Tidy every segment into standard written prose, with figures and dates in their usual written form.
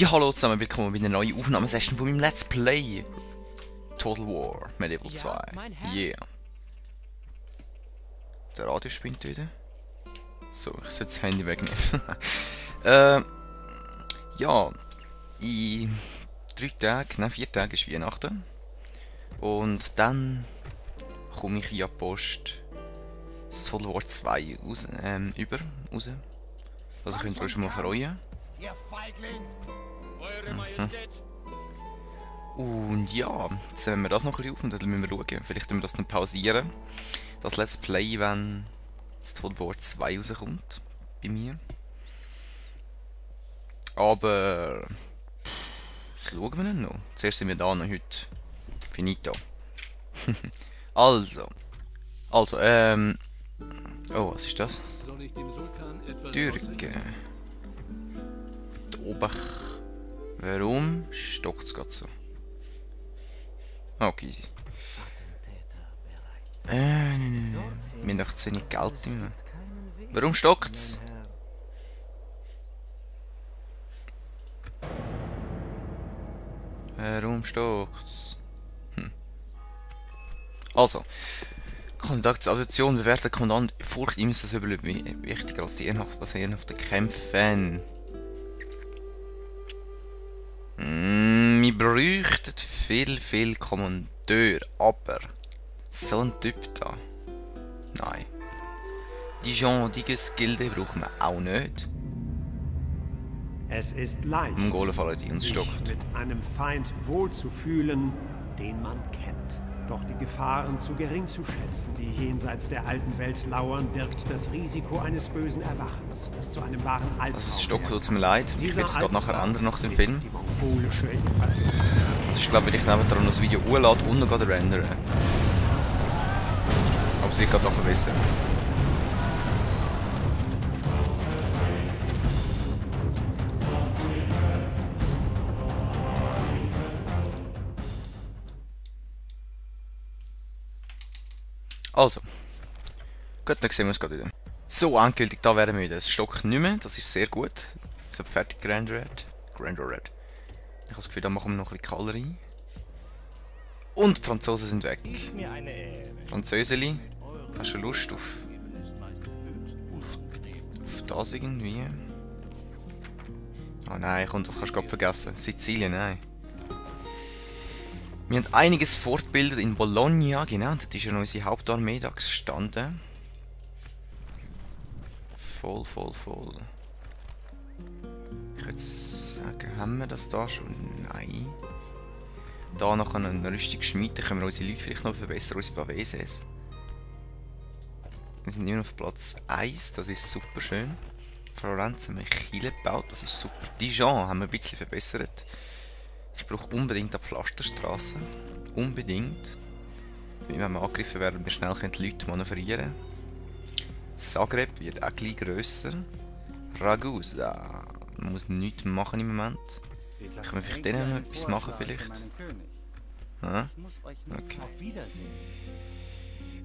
Ja, hallo zusammen, willkommen bei einer neuen Aufnahmesession von meinem Let's Play Total War Medieval 2. Yeah. Der Radio spinnt wieder. So, ich sollte das Handy wegnehmen. Ja, in 3 Tagen, nein 4 Tagen ist Weihnachten. Und dann komme ich via Post das Total War 2 raus. Also könnt ihr euch schon mal freuen. Und ja, jetzt nehmen wir das noch ein bisschen auf und dann müssen wir schauen. Vielleicht müssen wir das noch pausieren. Das Let's Play, wenn das Total War 2 rauskommt. Bei mir. Aber das schauen wir dann noch. Zuerst sind wir da noch heute. Finito. Also, oh, was ist das? Türke. Da oben. Warum stockt es gerade so? Okay. Nein. Wir haben doch zu wenig Geld mehr. Warum stockt es? Warum stockt es? Also. Kandidatsaudition bewertet Kommandant Furcht, ihm ist das überleben wichtiger als die ehrenhafte Kämpfen. Wir bräuchten viel Kommandeur, aber so ein Typ da. Nein. Dijon, Gilde brauchen wir auch nicht. Es ist leicht, Mongolen fallen die uns sich stockt. mit einem Feind wohlzufühlen, den man kennt. Doch die Gefahren zu gering zu schätzen, die jenseits der alten Welt lauern, birgt das Risiko eines bösen Erwachens, das zu einem wahren Albtraum Also das Stock tut mir leid, ich werde es gerade nachher ändern nach dem ist Film. die mongolische Invasion. Das ist glaube ich, wenn ich nebendran noch das Video hochlade und noch gerade rendern. Aber es wird gerade nachher besser. Also, gut, dann sehen wir uns gerade wieder. So, endgültig, da werden wir das Stock nicht mehr, das ist sehr gut. Ich habe fertig gerendert. Ich habe das Gefühl, da machen wir noch ein bisschen Kalerie. Und die Franzosen sind weg. Französeli, hast du Lust auf das irgendwie? Oh nein, komm, das kannst du gerade vergessen. Sizilien, nein. Wir haben einiges fortgebildet in Bologna, genau, dort ist ja noch unsere Hauptarmee da gestanden. Voll. Ich würde sagen, haben wir das da schon? Nein. Da noch eine Rüstung schmieden, können wir unsere Leute vielleicht noch verbessern, unsere Paveses. Wir sind immer auf Platz 1, das ist super schön. Florenz haben wir Chile gebaut, das ist super. Dijon haben wir ein bisschen verbessert. Ich brauche unbedingt eine Pflasterstraße. Unbedingt. Wenn wir angegriffen werden, wir schnell die Leute manövrieren. Zagreb wird auch gleich grösser. Ragusa. Man muss nichts machen im Moment. Können wir vielleicht denen noch etwas machen vielleicht? Ja? Okay.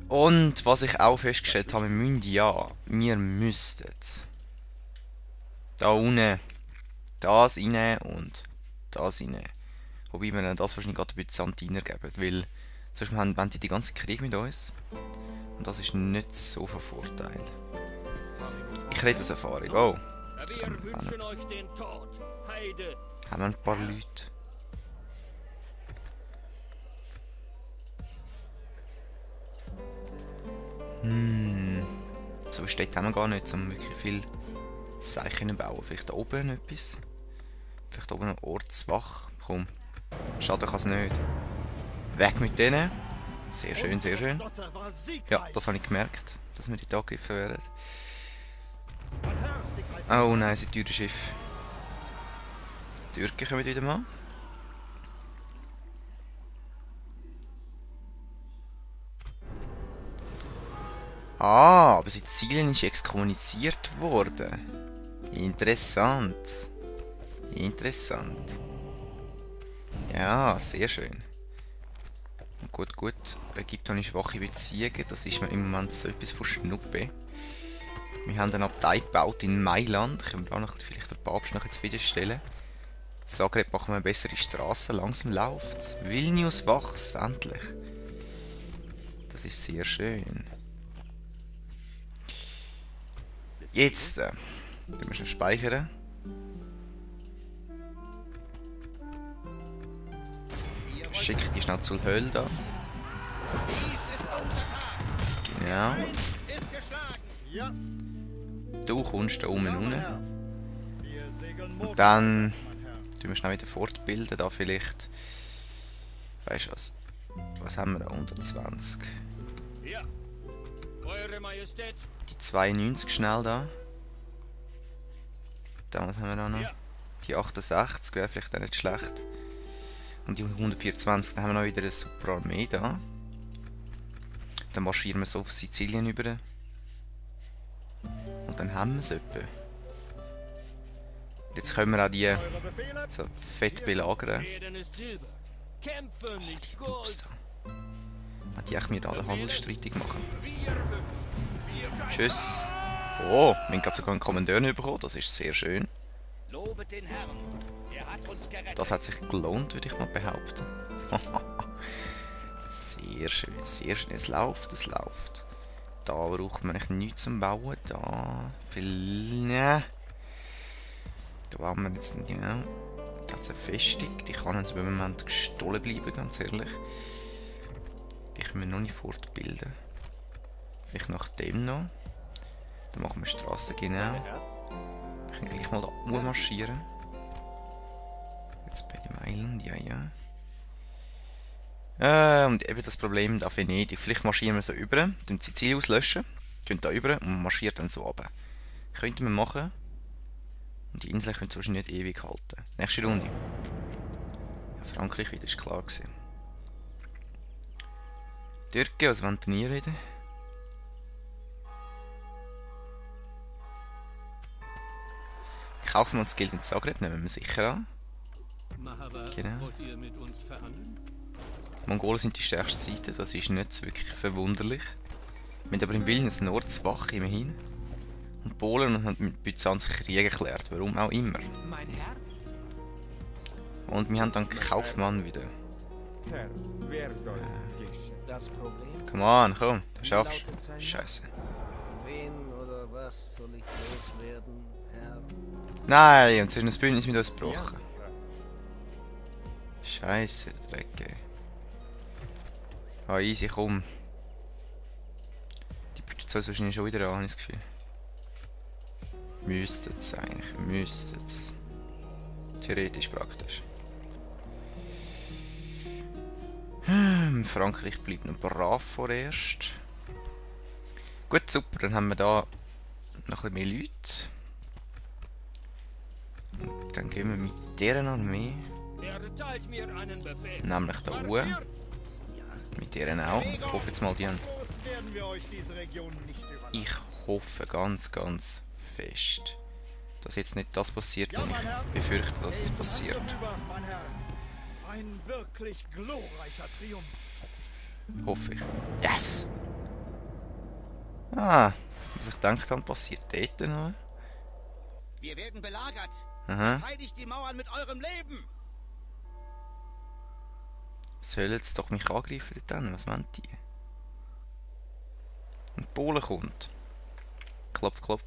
Und was ich auch festgestellt habe, wir müssten da unten das rein und das rein. Wobei wir das wahrscheinlich gerade ein bisschen Santiner geben, weil sonst haben die ganzen Krieg mit uns. Und das ist nicht so von Vorteil. Ich rede aus Erfahrung. Oh. Haben wir ein paar Leute. So steht haben wir gar nicht, um wirklich viel Zeichen bauen. Vielleicht da oben etwas. Vielleicht oben eine Ortswach. Komm. Schade kann es nicht. Weg mit denen. Sehr schön. Ja, das habe ich gemerkt, dass wir die angegriffen werden. Oh nein, sind teure Schiffe. Die Türken kommen wieder mal. Ah, aber Sizilien ist exkommuniziert worden. Interessant. Ja, sehr schön. Gut. Ägypten habe schwache Beziehungen, das ist mir im Moment so etwas von Schnuppe. Wir haben eine Abtei gebaut in Mailand. Können wir da noch vielleicht den Papst noch zufriedenstellen? Zagreb machen wir bessere Straßen, langsam läuft's. Vilnius wächst, endlich. Das ist sehr schön. Jetzt, wir müssen speichern. Schicke die schnell zur Höhle da. Genau. Du kommst da oben runter. Und dann tun wir schnell wieder fortbilden, da vielleicht. Weißt du was? Was haben wir da? 120. Ja. Eure Majestät. Die 92 schnell da. Dann was haben wir da noch? Die 68 wäre vielleicht auch nicht schlecht. Und die 124, dann haben wir noch wieder eine super Armee da. Dann marschieren wir so auf Sizilien über. Und dann haben wir es etwa. Jetzt können wir auch die so fett belagern. Ups, da. Die ich mir da den Handel streitig machen. Tschüss. Oh, wir haben gerade sogar einen Kommandeur bekommen, das ist sehr schön. Das hat sich gelohnt, würde ich mal behaupten. Sehr schön, sehr schön. Es läuft, es läuft. Da braucht man eigentlich nichts zum Bauen. Da viel. Ne. Da haben wir jetzt nicht. Ja. Da hat es eine Festung. Die kann uns im Moment gestohlen bleiben, ganz ehrlich. Die können wir noch nicht fortbilden. Vielleicht nach dem noch. Dann machen wir Straßen, genau. Wir können gleich mal da marschieren. Jetzt bei dem Island, ja, ja. Und eben das Problem da Venedig. Vielleicht marschieren wir so über, den Sizilien auslöschen, gehen da über und marschieren dann so runter. Könnten wir machen. Und die Insel können wahrscheinlich nicht ewig halten. Nächste Runde. Ja, Frankreich wieder, ist klar gewesen. Türken, was wollen denn ihr wieder? Kaufen wir uns Geld in Zagreb, nehmen wir sicher an. Genau. Mongolen sind die stärkste Seite, das ist nicht wirklich verwunderlich. Wir haben aber in Vilnius Nordschwach immerhin. Und Polen haben mit Byzanz Krieg erklärt, warum auch immer. Und wir haben dann Kaufmann wieder. Come on, komm, du schaffst. Scheiße. Nein, und es ist ein Bündnis mit uns gebrochen. Scheiße, der Dreck, ey. Ah, easy, komm. Die bietet uns wahrscheinlich schon wieder an, habe ich das Gefühl. Müsste es eigentlich, müsste es. Theoretisch praktisch. Frankreich bleibt noch brav vorerst. Gut, super, dann haben wir da noch ein bisschen mehr Leute. Und dann gehen wir mit deren Armee. Nämlich da oben. Mit deren auch. Ich hoffe jetzt mal, die haben. Ich hoffe ganz, ganz fest, dass jetzt nicht das passiert, was ich befürchte, dass es passiert. Ein wirklich glorreicher Triumph. Hoffe ich. Yes! Ah, was ich gedacht habe, passiert dort noch. Wir werden belagert. Aha. Verteidigt die Mauern mit eurem Leben. Sollen jetzt doch mich angreifen dort dann? Was wollen die? Und Polen kommt. Klopf, klopf.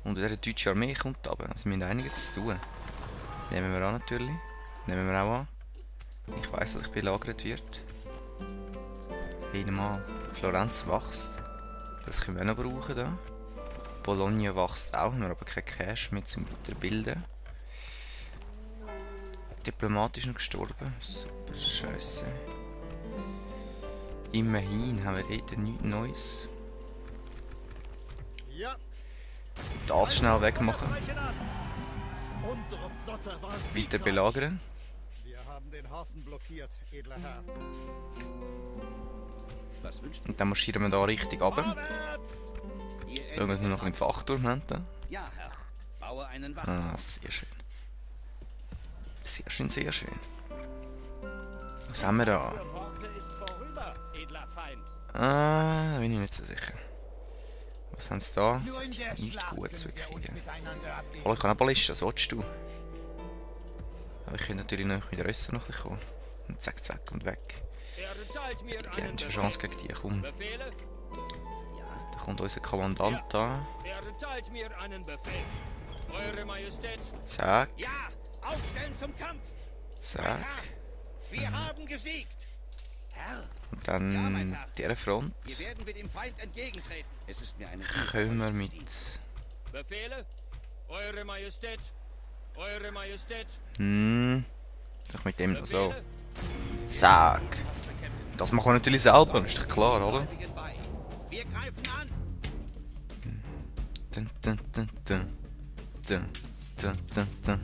Und der deutsche Armee kommt aber. Also wir haben einiges zu tun. Nehmen wir an natürlich. Nehmen wir auch an. Ich weiss, dass ich belagert wird. Einmal. Florenz wächst. Das können wir auch noch brauchen da. Bologna wächst auch, haben wir aber kein Cash mehr zum Weiterbilden. Diplomatisch noch gestorben. Super scheiße. Immerhin haben wir dort nichts Neues. Das schnell wegmachen. Weiter belagern. Wir haben den Hafen blockiert, edler Herr. Und dann marschieren wir da richtig runter. Schauen wir uns noch einen Fachturm haben. Ja, Herr. Baue einen Ah, sehr schön. Sehr schön, sehr schön. Was haben wir da? Ah, da bin ich nicht so sicher. Was haben sie da? Nichts Gutes wirklich. Hallo, ich kann auch Ballisten, was willst du? Aber ich könnte natürlich noch mit der Rösser noch ein bisschen kommen. Und zack, zack und weg. Erteilt mir Die einen haben schon Befehl. Chance gegen die. Komm, Befehle? da kommt unser Kommandant da. Erteilt mir einen Befehl. Eure Majestät. Zack, Ja, aufstellen zum Kampf! zack. Wir haben gesiegt! Herr, Und Ja, mein dann Herr. dieser Front wir werden wir dem Feind entgegentreten. Es ist mir eine können wir mit... Befehle? Eure Majestät. Eure Majestät. Doch mit dem noch so. Befehle? Zack. Das machen wir natürlich selber, ist doch klar, oder? bei. Wir greifen an! Dun, dun, dun, dun. Dun, dun, dun, dun.